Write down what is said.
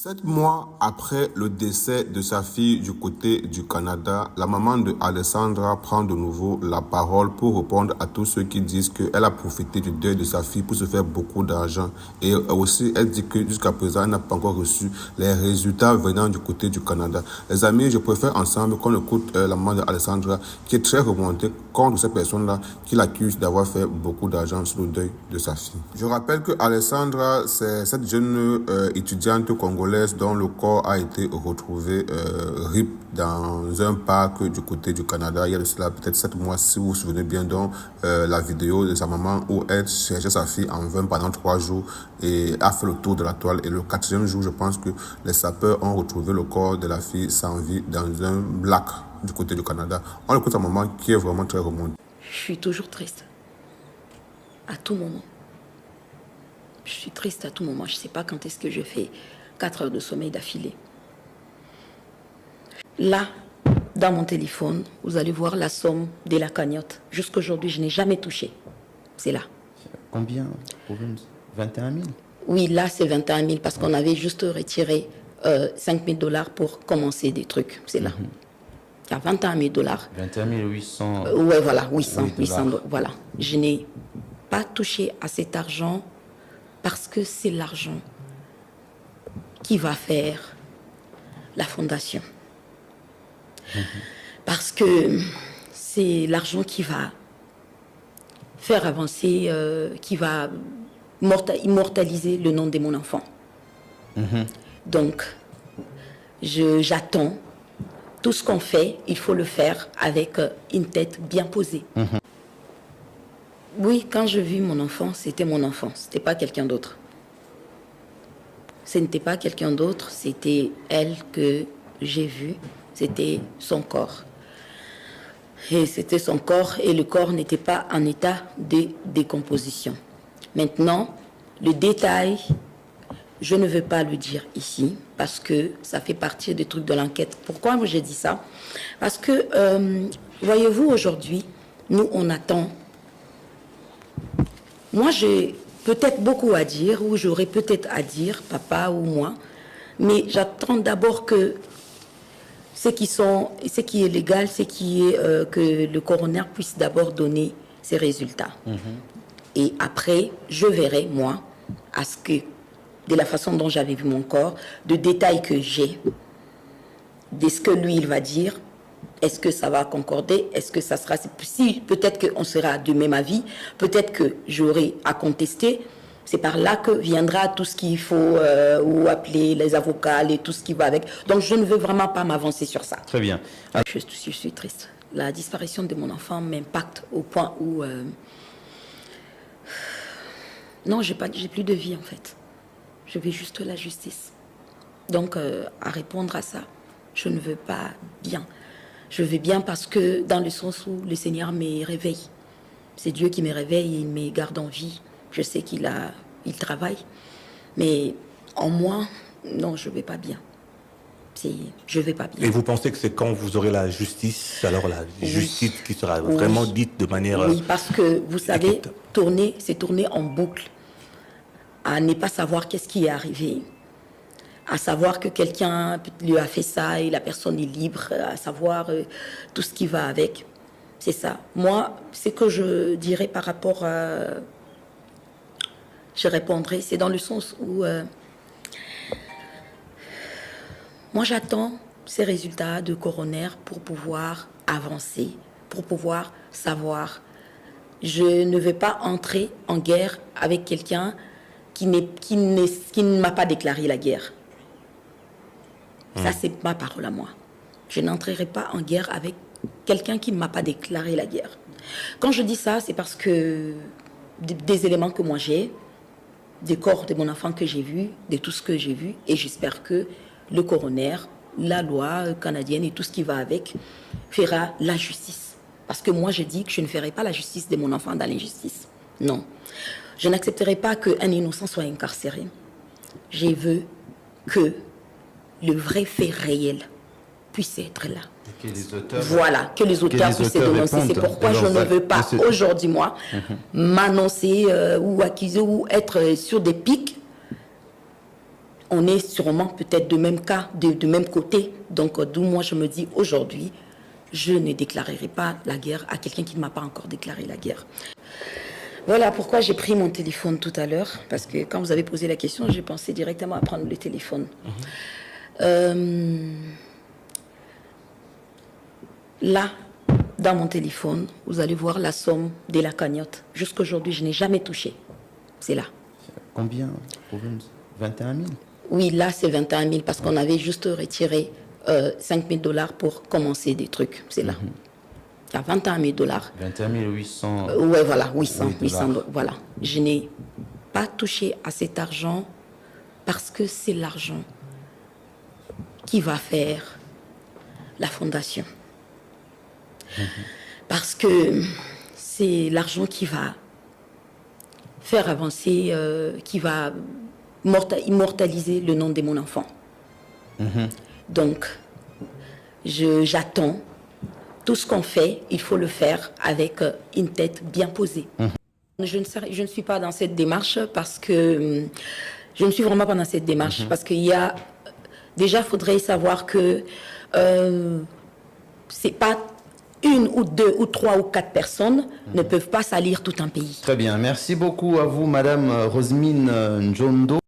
7 mois après le décès de sa fille du côté du Canada, la maman de Alessandra prend de nouveau la parole pour répondre à tous ceux qui disent qu'elle a profité du deuil de sa fille pour se faire beaucoup d'argent. Et aussi, elle dit que jusqu'à présent, elle n'a pas encore reçu les résultats venant du côté du Canada. Les amis, je préfère ensemble qu'on écoute la maman de Alessandra qui est très remontée contre ces personnes-là qui l'accusent d'avoir fait beaucoup d'argent sur le deuil de sa fille. Je rappelle que Alessandra, c'est cette jeune étudiante congolaise dont le corps a été retrouvé RIP dans un parc du côté du Canada. Il y a de cela peut-être 7 mois, si vous vous souvenez bien, donc la vidéo de sa maman où elle cherchait sa fille en vain pendant 3 jours et a fait le tour de la toile. Et le 4e jour, je pense que les sapeurs ont retrouvé le corps de la fille sans vie dans un lac du côté du Canada. On écoute sa maman qui est vraiment très remontée. Je suis toujours triste. À tout moment. Je suis triste à tout moment. Je ne sais pas quand est-ce que je fais 4 heures de sommeil d'affilée. Là, dans mon téléphone, vous allez voir la somme de la cagnotte. Jusqu'aujourd'hui, je n'ai jamais touché. C'est là. Combien? 21 000? Oui, là, c'est 21 000 parce qu'on avait juste retiré 5 000 $ pour commencer des trucs. C'est là. Il y a 21 000 $. 21 800. Ouais, voilà, 800 voilà. Je n'ai pas touché à cet argent parce que c'est l'argent qui va faire la fondation. Parce que c'est l'argent qui va faire avancer, qui va immortaliser le nom de mon enfant. Donc, j'attends. Tout ce qu'on fait, il faut le faire avec une tête bien posée. Oui, quand je vis mon enfant, c'était mon enfant. Ce n'était pas quelqu'un d'autre. Ce n'était pas quelqu'un d'autre, c'était elle que j'ai vue. C'était son corps. Et c'était son corps et le corps n'était pas en état de décomposition. Maintenant, le détail, je ne veux pas le dire ici parce que ça fait partie des trucs de l'enquête. Pourquoi j'ai dit ça? Parce que, voyez-vous, aujourd'hui, nous, on attend. Moi, j'ai peut-être beaucoup à dire, ou j'aurais peut-être à dire, papa ou moi, mais j'attends d'abord que ce qui est légal, ce qui est que le coroner puisse d'abord donner ses résultats. Et après, je verrai, moi, à ce que, de la façon dont j'avais vu mon corps, de détails que j'ai, de ce que lui, il va dire. Est-ce que ça va concorder? Est-ce que ça sera... Si peut-être qu'on sera du même avis, peut-être que j'aurai à contester. C'est par là que viendra tout ce qu'il faut, ou appeler les avocats et tout ce qui va avec. Donc je ne veux vraiment pas m'avancer sur ça. Très bien. Je suis triste. La disparition de mon enfant m'impacte au point où... Non, j'ai plus de vie en fait. Je veux juste la justice. Donc à répondre à ça, je ne veux pas bien. Je veux bien parce que dans le sens où le Seigneur me réveille. C'est Dieu qui me réveille et il me garde en vie. Je sais qu'il travaille. Mais en moi, non, je ne vais pas bien. Je ne vais pas bien. Et vous pensez que c'est quand vous aurez la justice, alors la justice qui sera vraiment dite de manière... Oui, parce que vous savez, c'est tourner en boucle. À ne pas savoir qu'est-ce qui est arrivé. À savoir que quelqu'un lui a fait ça et la personne est libre, à savoir tout ce qui va avec. C'est ça. Moi, ce que je dirais par rapport à... Je répondrai, c'est dans le sens où... moi, j'attends ces résultats de coroner pour pouvoir avancer, pour pouvoir savoir. Je ne vais pas entrer en guerre avec quelqu'un qui ne m'a pas déclaré la guerre. Ça, c'est ma parole à moi. Je n'entrerai pas en guerre avec quelqu'un qui ne m'a pas déclaré la guerre. Quand je dis ça, c'est parce que des éléments que moi j'ai, des corps de mon enfant que j'ai vu, de tout ce que j'ai vu, et j'espère que le coroner, la loi canadienne et tout ce qui va avec fera la justice. Parce que moi, je dis que je ne ferai pas la justice de mon enfant dans l'injustice. Non. Je n'accepterai pas qu'un innocent soit incarcéré. Je veux que le vrai fait réel puisse être là. Que les auteurs, voilà, que les auteurs puissent être dénoncés. C'est pourquoi je ne veux pas aujourd'hui, moi, m'annoncer ou accuser ou être sur des pics on est sûrement peut-être de même cas, de même côté. Donc, d'où moi, je me dis aujourd'hui, je ne déclarerai pas la guerre à quelqu'un qui ne m'a pas encore déclaré la guerre. Voilà pourquoi j'ai pris mon téléphone tout à l'heure, parce que quand vous avez posé la question, j'ai pensé directement à prendre le téléphone. Là, dans mon téléphone, vous allez voir la somme de la cagnotte. Jusqu'aujourd'hui, je n'ai jamais touché. C'est là. Combien, Provence? 21 000? Oui, là, c'est 21 000 parce qu'on avait juste retiré 5 000 $ pour commencer des trucs. C'est là. Il y a 21 000 $. 21 800. Ouais, voilà, 800 Oui, $. Voilà. Je n'ai pas touché à cet argent parce que c'est l'argent qui va faire la fondation. Parce que c'est l'argent qui va faire avancer, qui va immortaliser le nom de mon enfant. Donc, j'attends. Tout ce qu'on fait, il faut le faire avec une tête bien posée. Je ne suis pas dans cette démarche parce que... je ne suis vraiment pas dans cette démarche parce qu'il y a... Déjà, il faudrait savoir que c'est pas une ou deux ou trois ou quatre personnes ne peuvent pas salir tout un pays. Très bien. Merci beaucoup à vous, Madame Rosemine Njondo.